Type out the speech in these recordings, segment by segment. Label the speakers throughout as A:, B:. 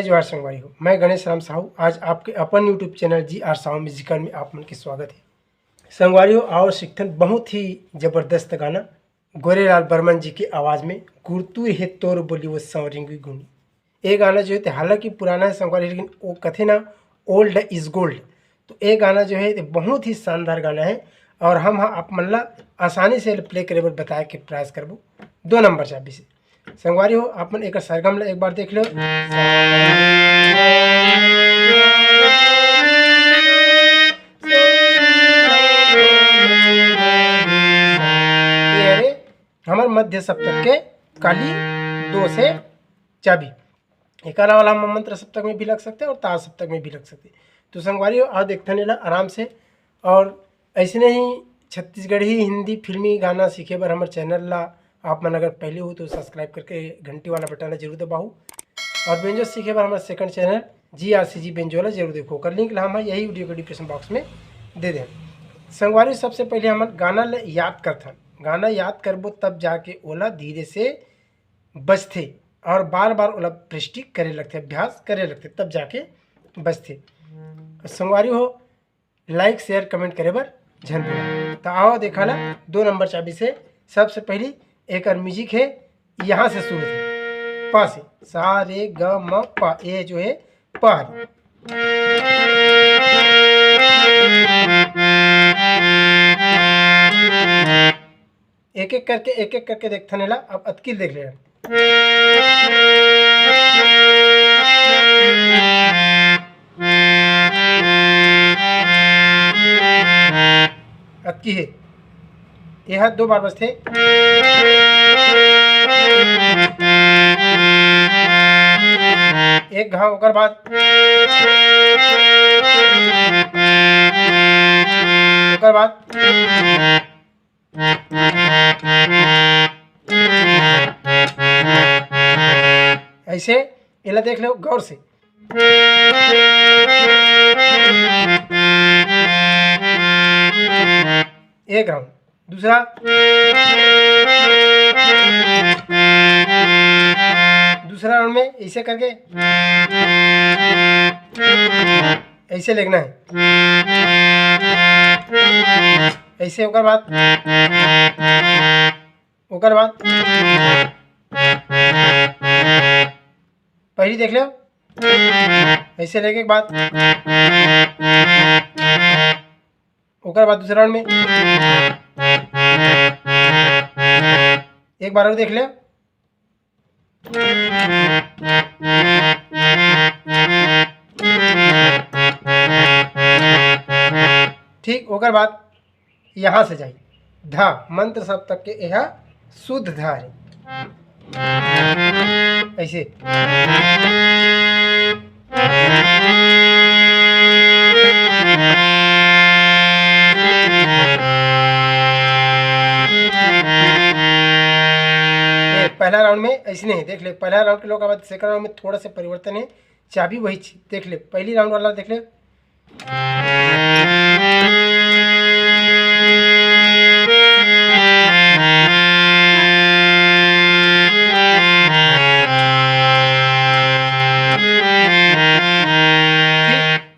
A: जय जवाहर संगवारी हो। मैं गणेश राम साहू आज आपके अपन YouTube channel G R Sahu musical में आप मन के स्वागत है। संगवारी हो और सिक्थन बहुत ही जबरदस्त गाना गोरेलाल बर्मन जी की आवाज़ में गुरतू है तोर बोली वो सौरिंगी गुनी। ये गाना जो है हालांकि पुराना है संगवारी, लेकिन वो कथे ना ओल्ड इज गोल्ड। तो ये गाना जो है बहुत ही शानदार गाना है और हम आप मन ला आसानी से प्ले करे बताए के प्रयास करबो 2 नंबर चाबी से। संगवारी हो आप मन एक सरगम ला एक बार देख लो। हमार मध्य सप्तक के काली 2 से चाबी। एक वाला हम मंत्र सप्तक में भी लग सकते हैं और तार सप्तक में भी लग सकते हैं। तो संगवारी हो आज देखते नहीं आराम से। और ऐसे नहीं छत्तीसगढ़ी हिंदी फिल्मी गाना सीखे बर हमारे चैनल ला आप मन अगर पहले हो तो सब्सक्राइब करके घंटी वाला बटन ला जरूर दबाओ। और बेंजो सीखे बर हमारे सेकंड चैनल GRCG बेंजो वाला जरूर देखो। कर लिंक ला हम यही वीडियो के डिस्क्रिप्शन बॉक्स में दे दें। संगवारी सबसे पहले हम गाना ला याद करथन। गाना याद करबो तब जाके ओला धीरे से बजथे और बार बार ओला प्रैक्टिस करे लगते, अभ्यास करे लगते, तब जाके बजथे। संगवारी हो लाइक शेयर कमेंट करे बर झन भूला। तो आओ देखा ला 2 नंबर चाबी से। सबसे पहली एक म्यूजिक है, यहाँ से शुरू है पा से, सा रे ग म पा। ये जो है पा है। एक एक करके देखते नेला। अब अतकील देख ले। अतकी है यह 2 बार बजते। एक घाव ओकर बाद ऐसे इला देख लो गौर से। एक राउंड दूसरा, दूसरा राउंड में ऐसे करके ऐसे लेना है। ऐसे ओकर बाद पहली देख लो। ऐसे लेके के बाद ओकर बाद दूसरा राउंड में एक बार और देख ले। ठीक ओकर बाद यहाँ से जाइए धा मंत्र सब तक के यह शुद्ध धा है। ऐसे पहला राउंड में ऐसे नहीं देख ले। पहला राउंड के लोग अब सेकंड राउंड में थोड़ा सा परिवर्तन है। चाबी वही देख ले। पहली राउंड वाला देख ले।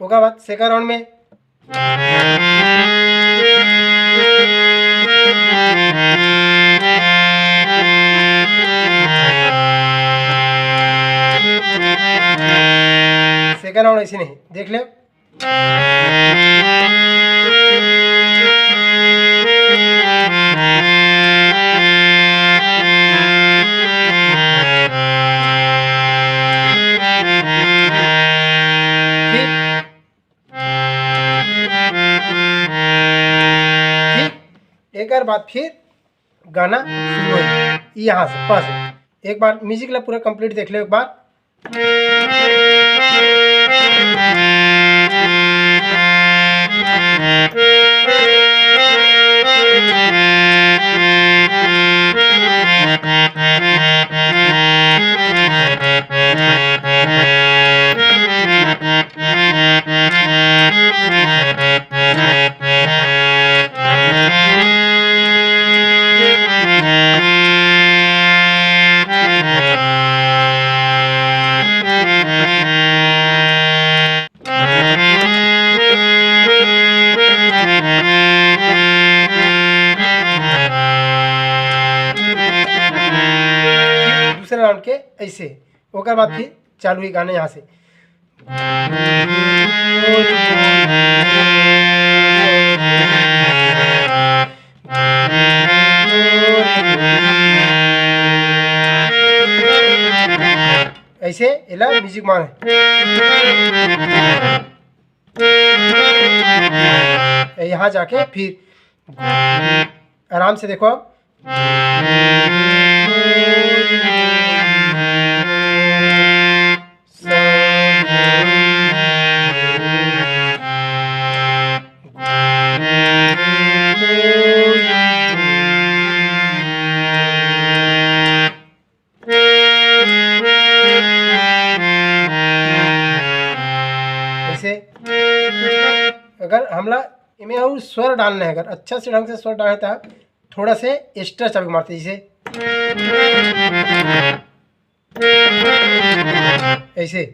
A: ओकर बाद सेकंड राउंड में सेकंड राउंड ऐसे नहीं देख ले। एक बार फिर गाना शुरू है यहाँ से पास। एक बार म्यूजिक ला पूरा कंप्लीट देख ले एक बार। दूसरे राउंड के ऐसे, ओकर बाद फिर चालू ही गाने यहाँ से। ऐसे एला म्यूजिक मान यहाँ जाके फिर आराम से देखो अब। अगर हमला इमें और स्वर डालना है, अगर अच्छा से ढंग से स्वर डालना था थोड़ा से एक्स्ट्रा चाबी मारते जैसे ऐसे।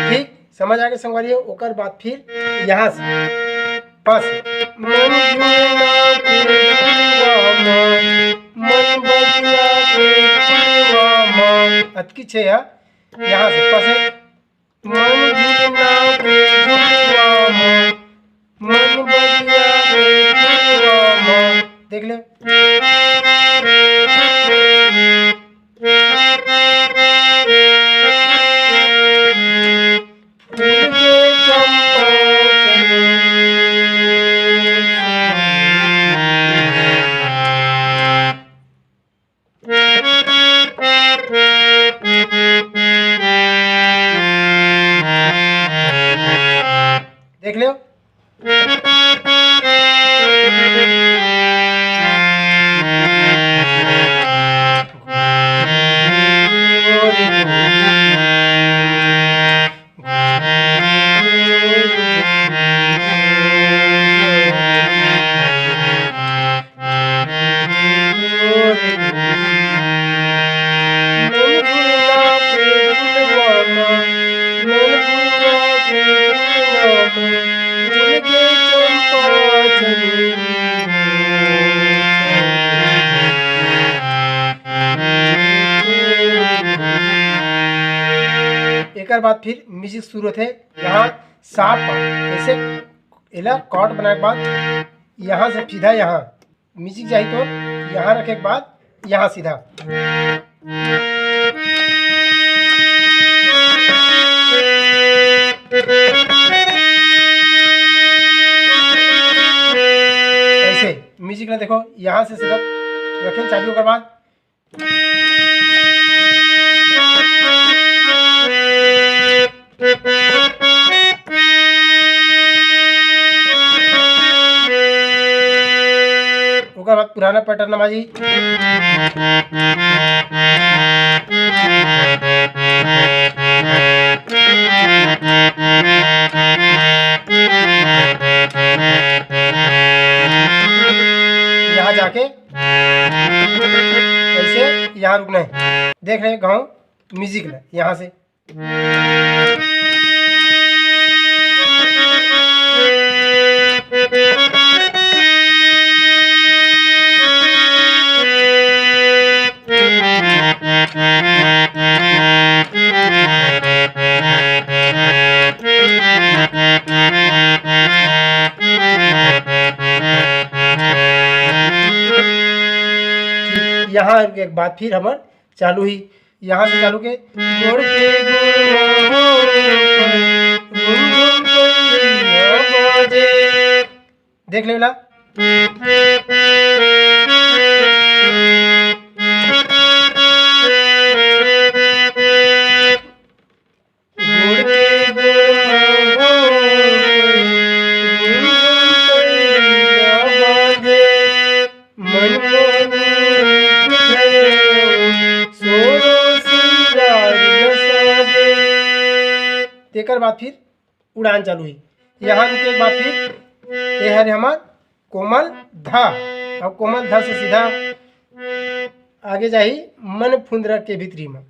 A: ठीक समझ आ गए संगवारी। ओकर बाद फिर यहाँ से बस अतकी छे है यहाँ से पास देख ले। देख लो एक बाद फिर म्यूजिक शुरू थे। यहाँ साफ ऐसे एला कॉर्ड बनाने के बाद यहाँ से सीधा यहाँ म्यूजिक जाए तो यहाँ रखे के बाद यहाँ सीधा ऐसे म्यूजिक ना देखो यहाँ से सीधा रखें चाबियों के बाद पुराना पैटर्न नमाजी यहाँ जाके ऐसे यहाँ रुकना है। देख रहे हैं गाँव म्यूजिक है यहाँ से यहाँ एक बात फिर हमार चालू ही यहाँ से चालू के देख ले ला देकर बाद फिर उड़ान चालू हुई। यहाँ रुके बाद फिर ये है हमार कोमल धा और कोमल धा से सीधा आगे जाही मन फुंदरा के भीतरी में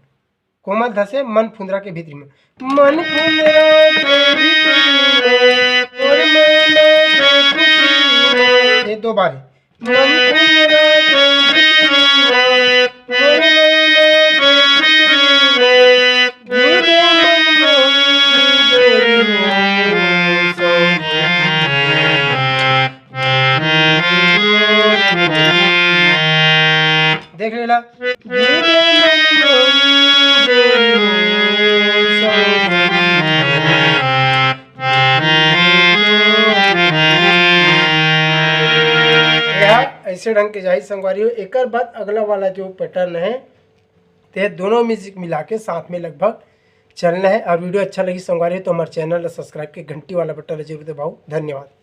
A: कोमल ध से मन फुंदरा के भीतरी में, मन फुंदरा के भीतरी में, और मैना के खुशी में। ये 2 बार है। मन फुंदरा के भीतरी में, और मैना के खुशी में। देख लेला। ऐसे ढंग के जाहि संगवारी हो। एक बाद अगला वाला जो पैटर्न है ते दोनों म्यूजिक मिला के साथ में लगभग चलना है। और वीडियो अच्छा लगी संगवारी हो तो हमारे चैनल सब्सक्राइब के घंटी वाला बटन जरूर दबाओ। धन्यवाद।